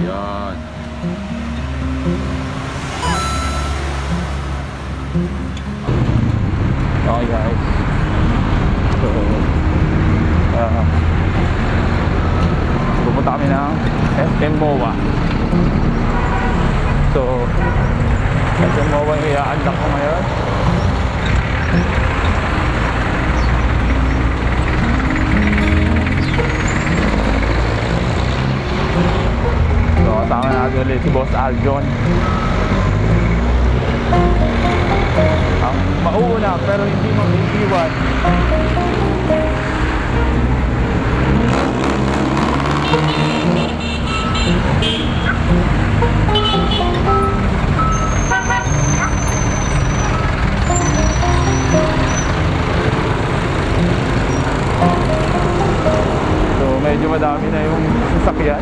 Yan. Okay guys. So pupunta kami ng SM MOA. So SM MOA yung i-unlock ko ngayon. So kasama natin ulit si Boss Aljon. Ang mauuna pero hindi mag-iiwan. So medyo madami na yung sasakyan.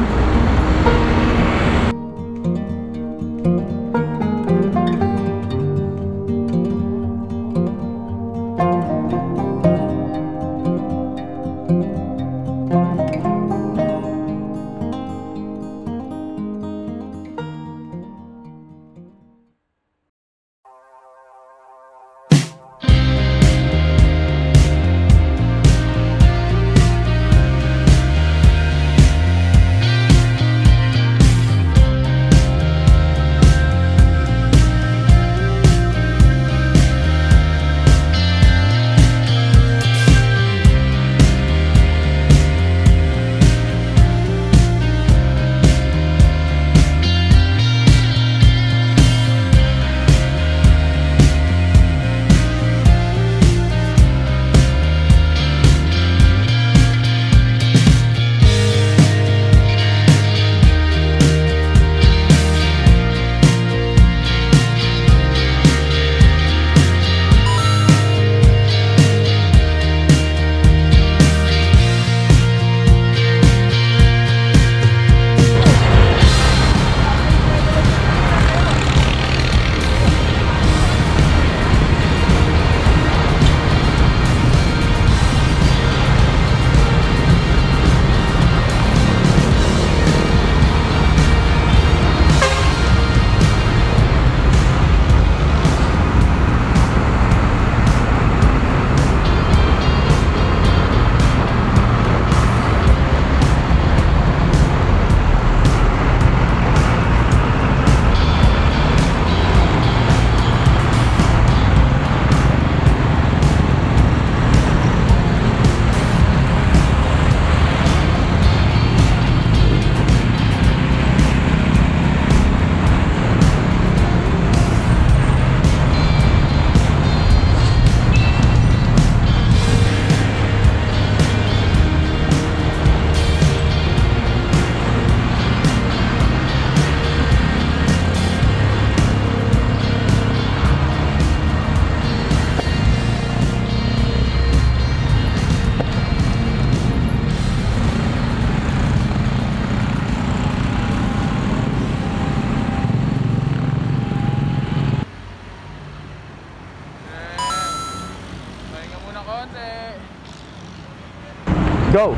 Go!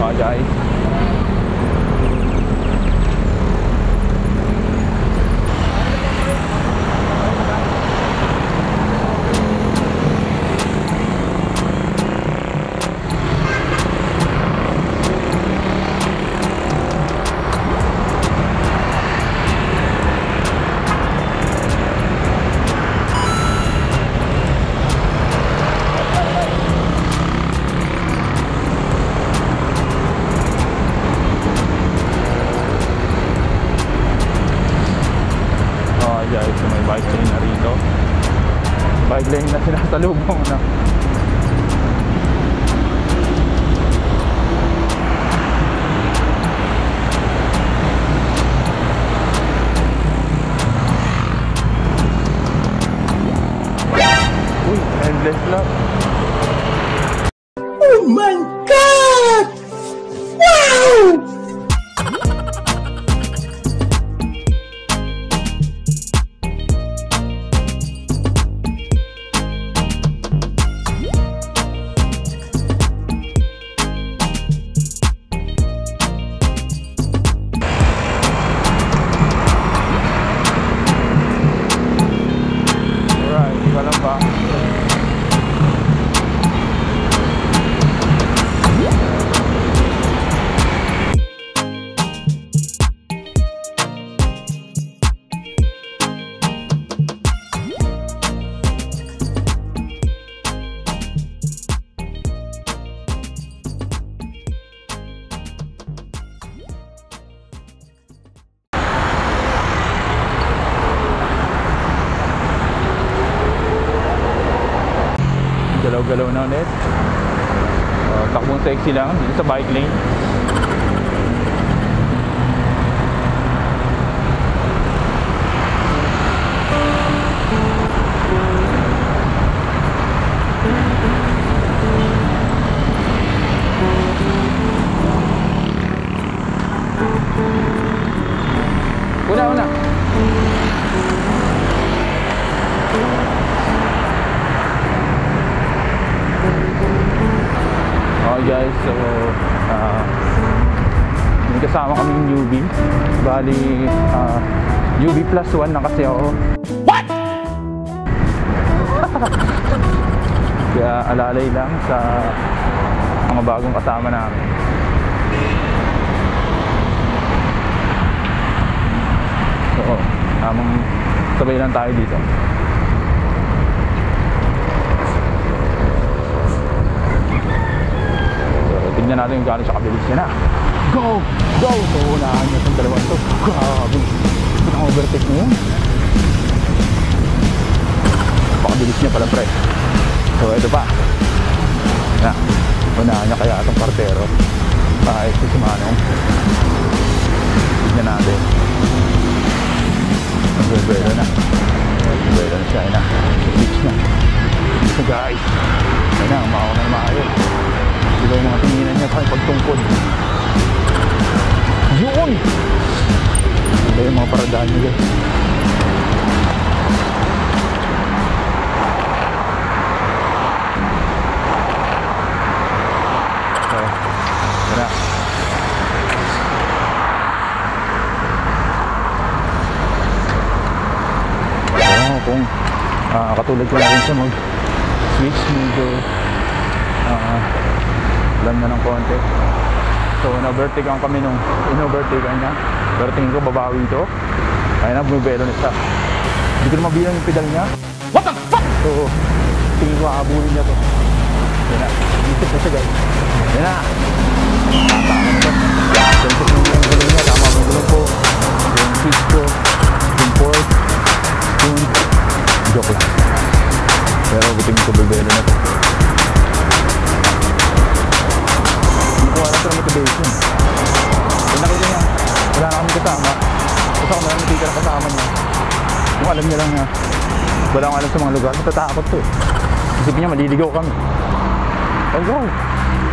Bye guys. Guys, may bike lane na rito. Bike lane na sinasalubong na. Uy, endless lang. Oh my God! Wow! Galaw-galaw na ulit. Takbong sexy lang dito sa bike lane. Una. Okay guys, so may kasama kaming newbie. Bali newbie plus 1 na kasi ako. What? Kaya alalay lang sa mga bagong kasama namin. So tamang sabay lang tayo dito. Tignan natin kung gaano siya kabilis niya na. Go! Go! So, unahan niya itong dalawang ito. Grabe! Pinang-overtake niya yun. Pakabilis niya pala, pre. So, ito pa. Na, unahan niya kaya itong partero. Kahit si Manong. Tignan natin. Nagbuelo na. Nagbuelo na siya. Ayun na. Switch na. So, guys. Ayun na, umauna na maayos. Diba yung mga tinginan niya pa pagtungkod. Yun! Diba yung mga paradaan niya guys. So, tara. So, kung katulad ko na rin siya mag-switch medyo alam na ng konti. So na-overtakean kami nung in-overtakean niya. Pero tingin ko babawi ito. Kaya na bumibelo na siya. Hindi ko na mabilang yung pedal niya. What the fuck? So tingin ko aabulin niya to. Yan na. Dito na siya guys. Yan na. Tama na to. Sensip yung gulong niya. Tama yung gulong ko. Yung switch ko. Yung port. Yung joke lang. Pero tingin ko bumibelo na to. Wala sa motivation. Kung nakita niya, wala na kami kasama. Kasi ako nalang nakikita kasama niya. Kung alam niya lang na wala akong alam sa mga lugar, matatakot to eh. Isipin niya, maliligaw kami. Oh go!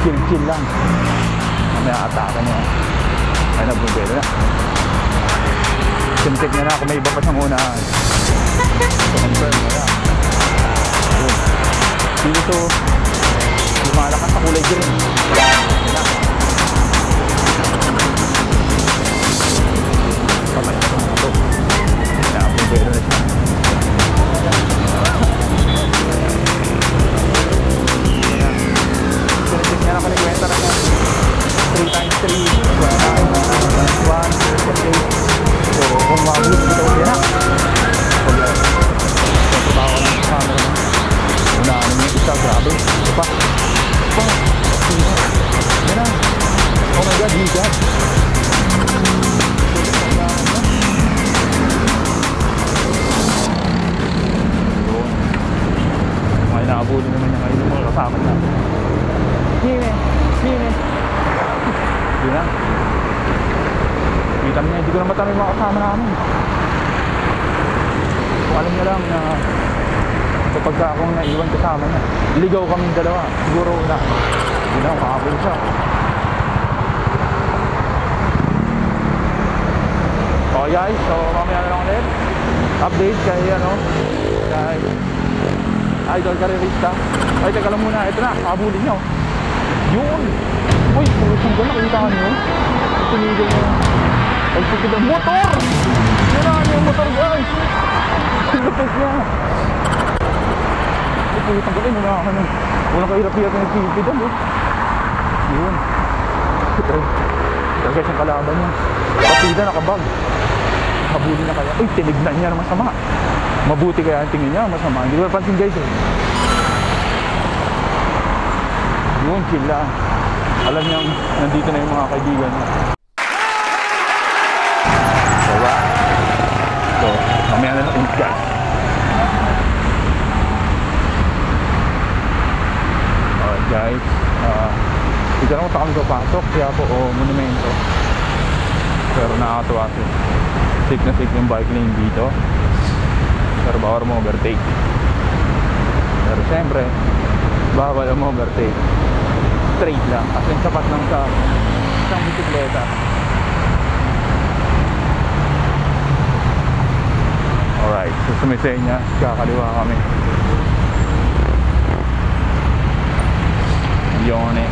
Chill lang. Mamaya ataka niya. Ay nabubelo na. Simtek niya na kung may iba pa siyang unahan. So confirm mo na. Dito lumalakas sa kulay green. Patay na ito mga ito. Napubero na siya. Sinisip niya na kanikwenta na niya 3x3 1 so kung mabulot dito yan na pag trabaho ka ng camera na unahan niya isa, grabe ito pa yan na. Oh my god, you god. Mga inaabuli naman niya ngayon yung mga kasama niya. Hime. Hindi na. Kita niya, hindi ko na matami mga kasama namin. Kung alam niya lang na kapag akong naiwan kasama niya, ligaw kami dalawa. Siguro na hindi na, makakabuli siya. Okay guys, so mamaya na lang ulit update kay kay Idol Karerista. Ay teka lang muna, ito na, habulin nyo yun. Uy, pulusong ka, nakita nyo tumigil nyo pagsikid ang motor. Yun na yung motor guys. Lupit niya. Ay pulusong ka, muna ako nung unang kahirap-hirap yung nagpipid yun. Ito guys yung kalaban niya. Kapida nakabag. Habulin na kaya. Uy, tinignan niya na masama. Mabuti kaya ang tingin niya, masama. Hindi ko napansin guys eh. Yun, chill lang. Alam niyang nandito na yung mga kaibigan niya. So, mamaya na lang guys. guys. Hindi ko lang kung saan kami papasok, kaya po monumento. Pero nakakatuwa siya. Safe na safe yung bike lane dito. Pero bawal mo overtake. Pero syempre, bawal mo overtake. Straight lang, kasi sapat lang sa isang bisikleta. Alright, so sumisenya, kakaliwa kami. Yun eh.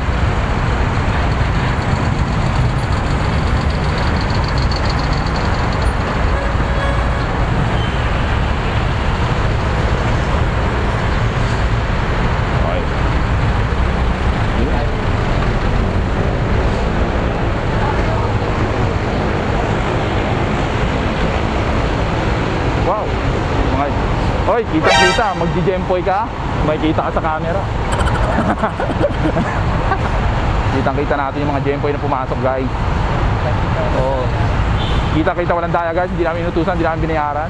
Wow! Hoy, kita-kita, magdi-jempoy ka, may kita ka sa camera. Kitang-kita natin yung mga jempoy na pumasok, guys. Oo. Kita-kita, walang daya, guys. Hindi namin inutusan, hindi namin binayaran.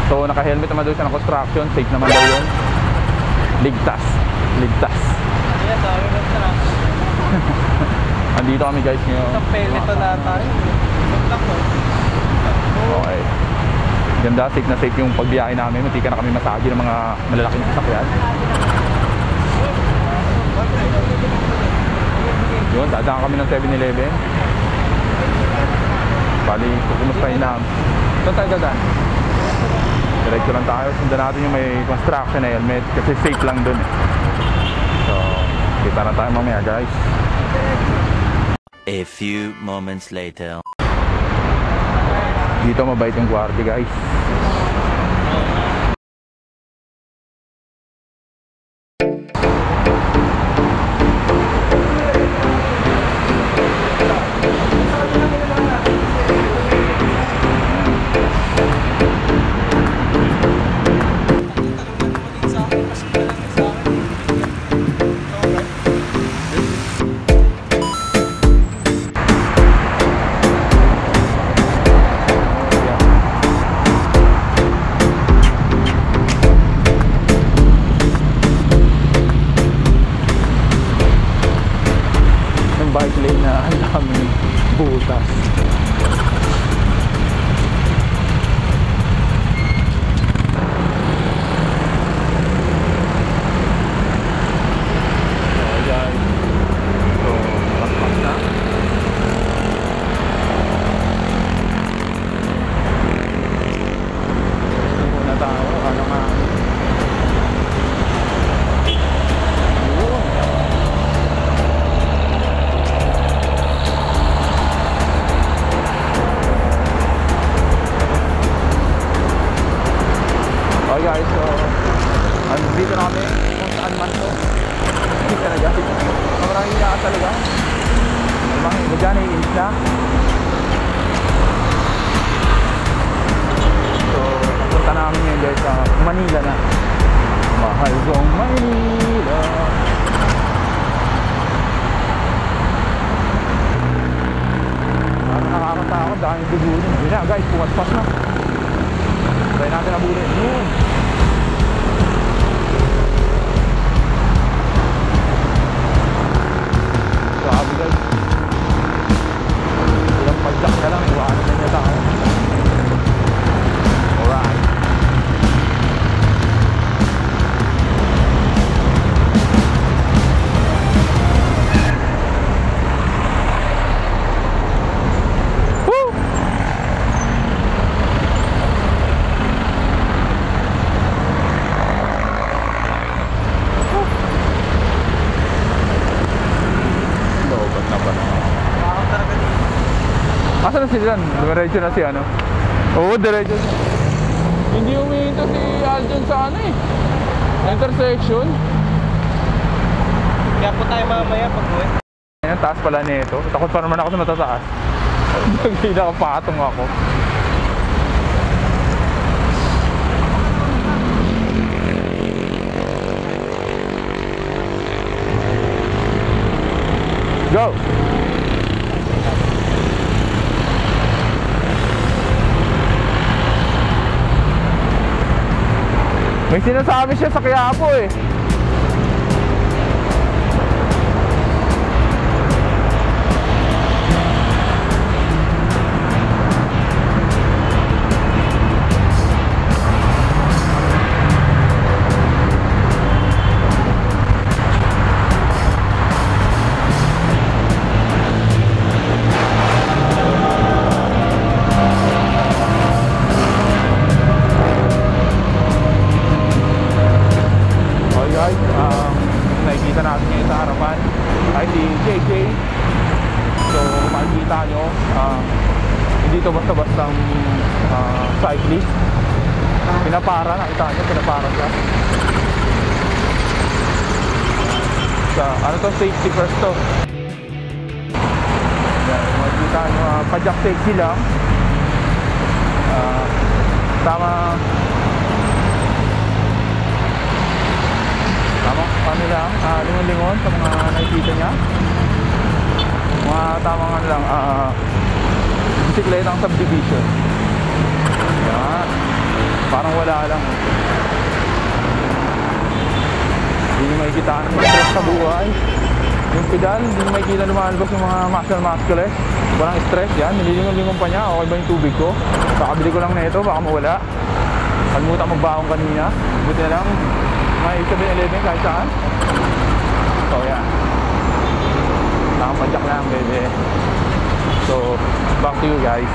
So, naka-helmet naman doon siya ng construction. Safe naman daw yun. Ligtas. Ligtas. Andito kami, guys, ngayon. Sa pelito na tayo. Okay. Ganda, safe na safe yung pagbiyahe namin. Munti ka na kami masagi ng mga malalaking sasakyan. Yun, dadaan kami ng 7-Eleven. Bali, kukumustahin namin. Saan tayo dadaan? Diretso lang tayo. Sundan natin yung may construction na helmet kasi safe lang dun. So, kita na tayo mamaya, guys. A few moments later. Dito mabait yung guardia, guys. Bike lane na ang daming butas. So guys, so paspas na. Muna tayo, ano nga. Okay guys, so andito na kami kung saan man to. Hindi talaga, sobrang hiya talaga. Mga iba dyan, iinis na. So, punta namin ngayon guys sa Manila na. Mahal kong Manila. Parang nakakatakot, dahil dugunin. Yun na guys, pumaspas na. Try natin nabulin. Yun. Grabe guys. Ilang pagdak na lang. Iwanan na niya tayo. Alright. Woo! Asan na sila? Diretso na si ano? Oo, diretso. Hindi umihinto si Aljon sa ano eh. Intersection. Kaya po tayo mamaya pag-uwi. Ayan, taas pala nito. Takot pa naman ako sa matataas. Hindi nakapatong ako. Go! May sinasabi siya sa Quiapo eh. dito basta-bastang cyclist. Pinapara, nakita niyo, pinapara siya. Sa, ano to, safety first to. Yan, makikita nyo, padjak sexy lang. Tama ano lang, lingon-lingon sa mga nakikita niya. Mga tamang ano lang, bisikletang subdivision. Yan, parang wala lang. Hindi nyo makikita ng stress sa buhay. Yung pedal, hindi nyo makikita lumalabas yung mga muscle-muscles. Walang stress yan, nililingon-lingon pa niya. Okay ba yung tubig ko? Kakabili ko lang na ito, baka mawala. Kalimutan magbaong kanina. Buti na lang, may 7-Eleven kahit saan. So yan, nakapadyak lang bebe. So back to you guys.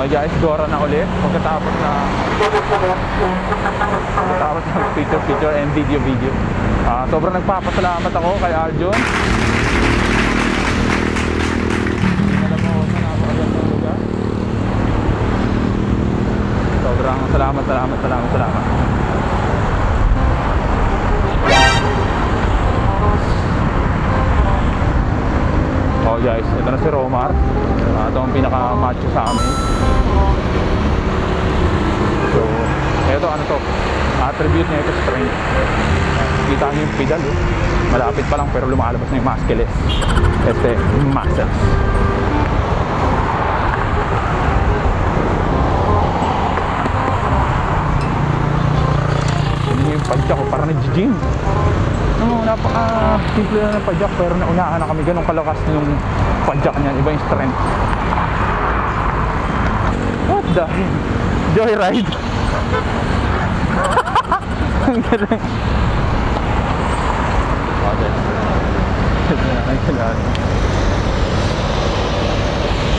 Okay guys, Dora na ulit pagkatapos ng picture and video. Sobrang nagpapasalamat ako kay Arjun. Alam mo sa napakagandang lugar. Sobrang salamat. Oh guys, ito na si Romar. Ito ang pinaka-macho sa amin. So, ito ano to? Attribute niya ito strength. Kita niyo yung pedal, oh. Malapit pa lang pero lumalabas na yung muscles. Muscles. Hindi niyo yung padjak ko, parang nag-gym. Napaka-simple na ng padjak pero naunahan na kami. Ganong kalakas yung padjak niyan. Iba yung strength. What the hell? Joyride? Ang galing.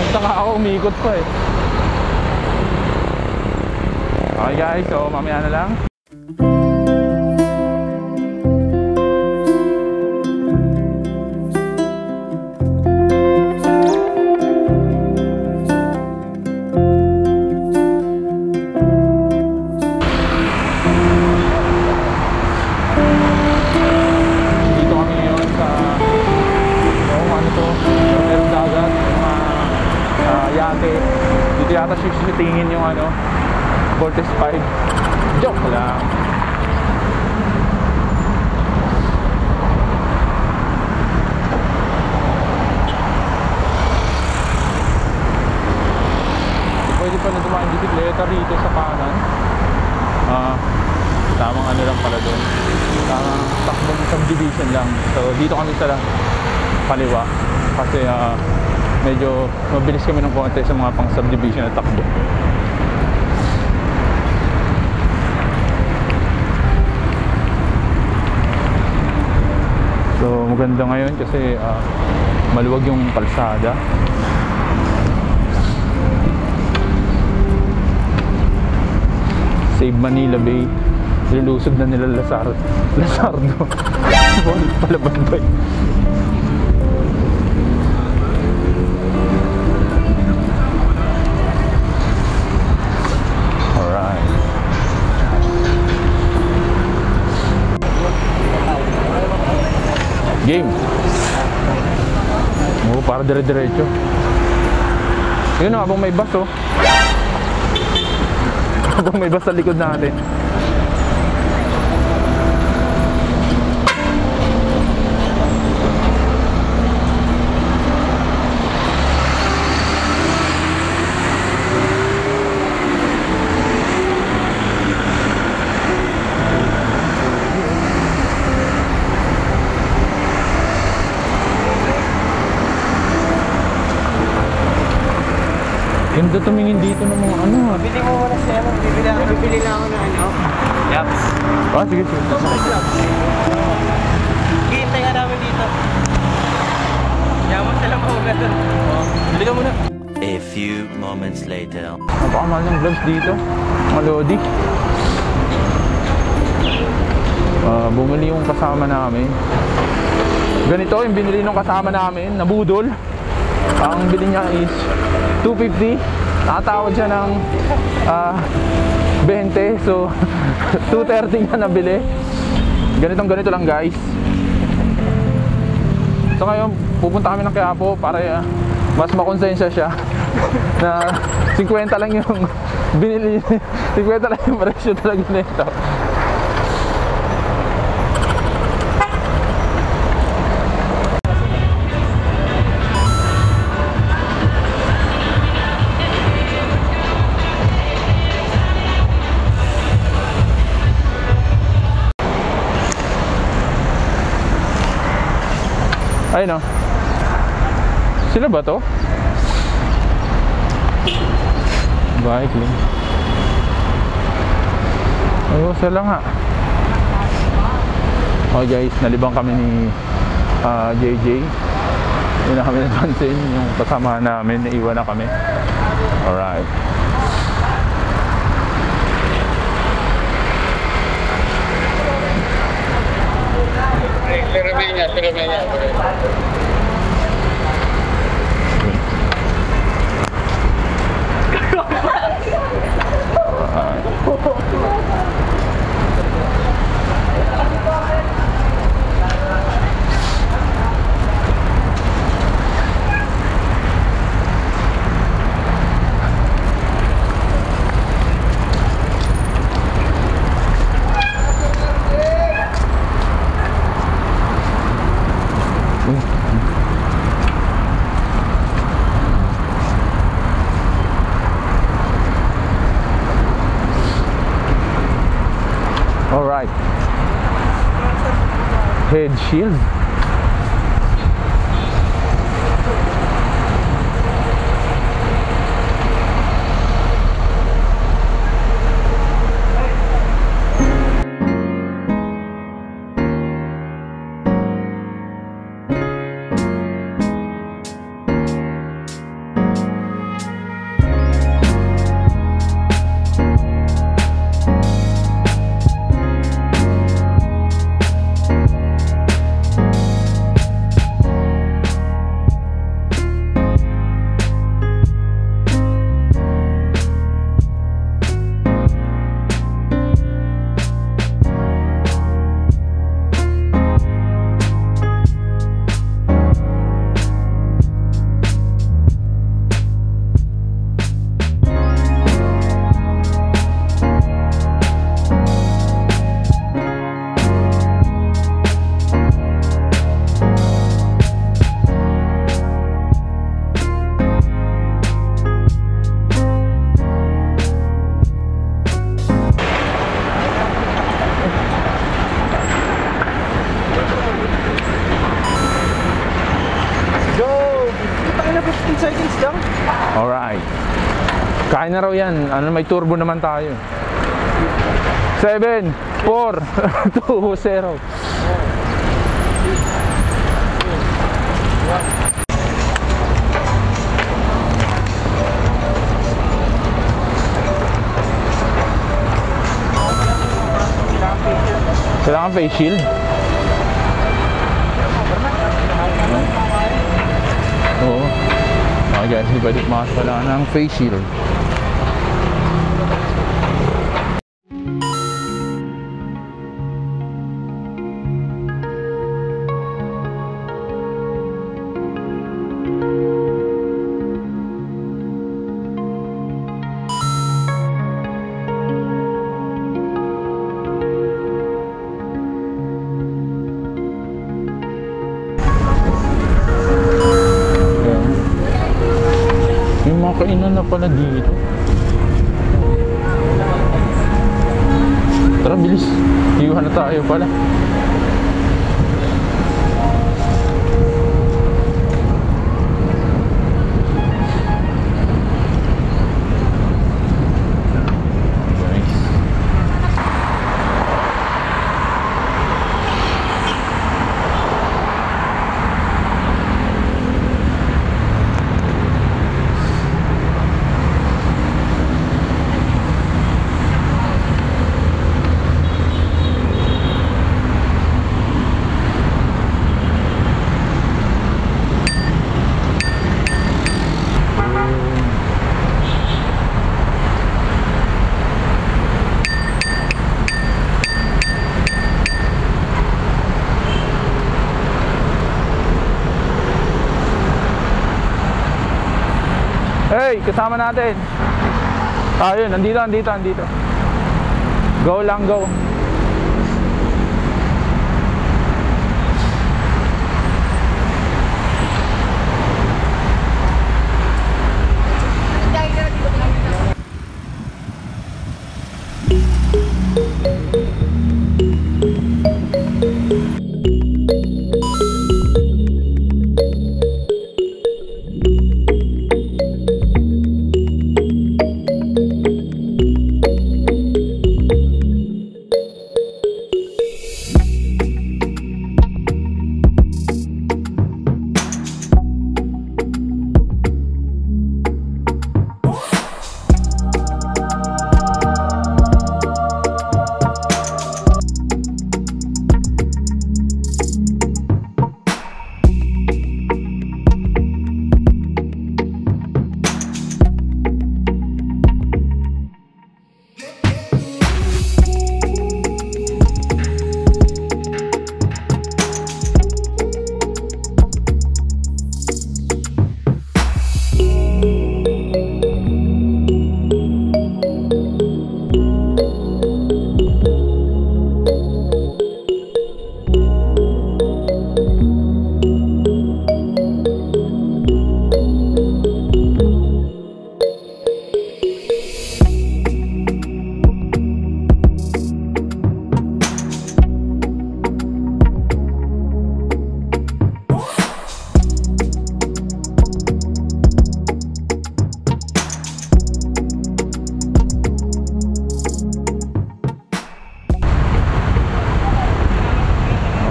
Nagtaka ako, umikot pa eh. Okay guys, so mamaya na lang. Dito yata tingin yung ano Vortex 5. Joke lang. Pwede pa na dumaan bisikleta rito sa kanan. Tamang ano lang pala doon. Tamang takbong subdivision lang. So dito kami sa kaliwa kasi medyo mabilis kami ng konti sa mga pang subdivision na takbo. So maganda ngayon kasi maluwag yung kalsada. Save Manila Bay. Nilusod na nila Lazardo. Balik pala Banbay. Game. Oo, para dire-diretso. Yun na, habang may bus oh. Habang may bus sa likod natin. Ganda tumingin dito ng mga ano. Bili mo muna siya. Bibili na ako ng ano. Yaps. Ah, sige, sige. Hihintay nga namin dito. Yaman sila muna dun. Bili ka muna. A few moments later. Napakamahal ng vlogs dito. Mga Lodi. Bumili yung kasama namin. Ganito yung binili ng kasama namin, nabudol. Ang bili niya is 250. Nakatawad siya ng 20. So 230 niya nabili. Ganito lang guys. So ngayon pupunta kami ng Quiapo para mas makonsensya siya na 50 lang yung binili. 50 lang yung presyo talaga nito. Ayun o. Sila ba to? Bike lang. Oo, sila nga. Okay guys, nalibang kami ni JJ. Yun na kami napansin. Yung kasama namin, naiwan na kami. Alright. Sirumenya. Alright. Head shield. Alright. Kain na raw yan. Ano, may turbo naman tayo. 7, 4, 2, 0. Kailangan face shield. Oo. Okay guys, hindi pwede makasala ng face shield. pala dito. Tara, bilis. Iwan na tayo pala. Hey, kasama natin. Ayun, nandito. Go lang, go.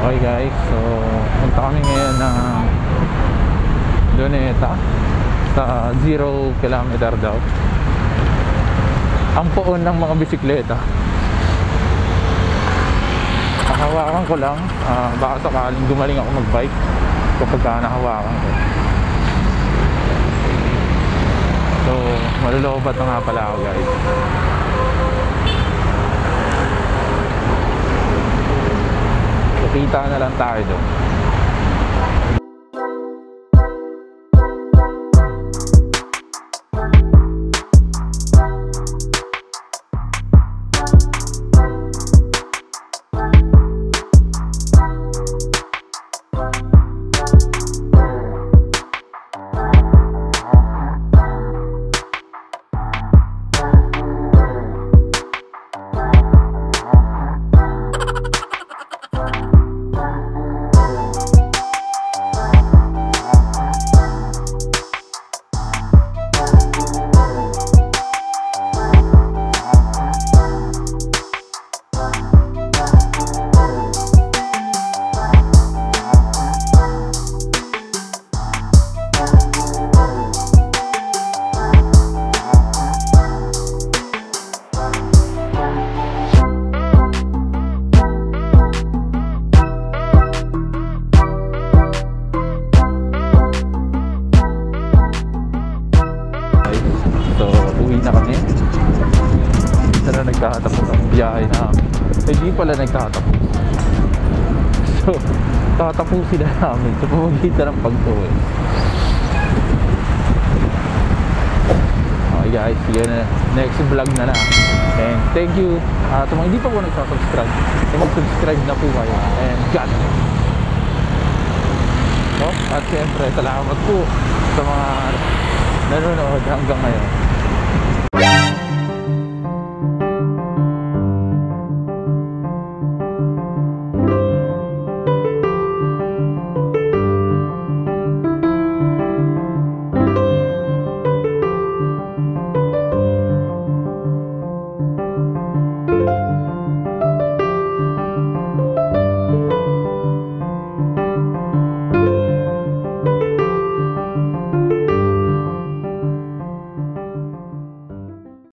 Okay guys, so punta kami ngayon ng Luneta sa 0 kilometer daw. Ang poon ng mga bisikleta. Nakahawakan ko lang, baka sakaling gumaling ako magbike kapag nakahawakan ko. So malulobat na nga pala ako guys. Kita na lang tayo doon. Nagtatapos ang biyahe namin. Hindi pala nagtatapos. So, tatapusin na namin sa pamagitan ng pag-uwi. Okay guys, see you na next vlog na lang. And thank you. Sa mga hindi pa po nagsasubscribe, mag-subscribe na po kayo. And God bless. So, at syempre, salamat po sa mga nanonood hanggang ngayon.